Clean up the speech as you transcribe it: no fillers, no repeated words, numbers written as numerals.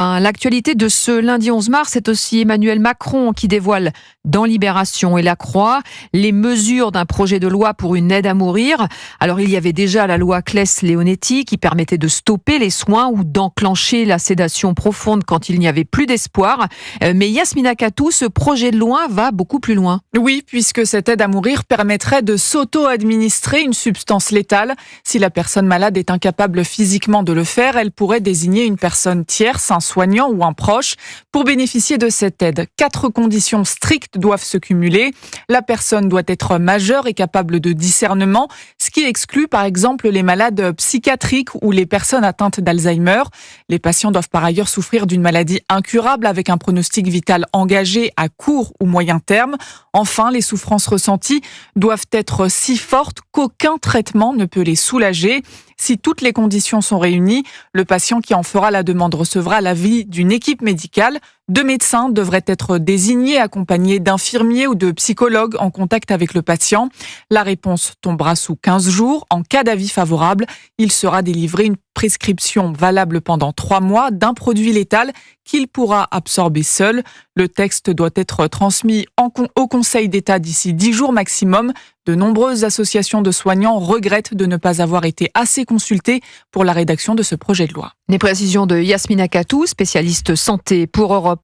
L'actualité de ce lundi 11 mars, c'est aussi Emmanuel Macron qui dévoile dans Libération et La Croix les mesures d'un projet de loi pour une aide à mourir. Alors il y avait déjà la loi Claes-Leonetti qui permettait de stopper les soins ou d'enclencher la sédation profonde quand il n'y avait plus d'espoir. Mais Yasmina Katou, ce projet de loi va beaucoup plus loin. Oui, puisque cette aide à mourir permettrait de s'auto-administrer une substance létale. Si la personne malade est incapable physiquement de le faire, elle pourrait désigner une personne tierce, un soignant ou un proche. Pour bénéficier de cette aide, 4 conditions strictes doivent se cumuler. La personne doit être majeure et capable de discernement, ce qui exclut par exemple les malades psychiatriques ou les personnes atteintes d'Alzheimer. Les patients doivent par ailleurs souffrir d'une maladie incurable avec un pronostic vital engagé à court ou moyen terme. Enfin, les souffrances ressenties doivent être si fortes qu'aucun traitement ne peut les soulager. Si toutes les conditions sont réunies, le patient qui en fera la demande recevra l'avis d'une équipe médicale. 2 médecins devraient être désignés, accompagnés d'infirmiers ou de psychologues en contact avec le patient. La réponse tombera sous 15 jours. En cas d'avis favorable, il sera délivré une prescription valable pendant 3 mois d'un produit létal qu'il pourra absorber seul. Le texte doit être transmis au Conseil d'État d'ici 10 jours maximum. De nombreuses associations de soignants regrettent de ne pas avoir été assez consultées pour la rédaction de ce projet de loi. Les précisions de Yasmina Katou, spécialiste santé pour Europe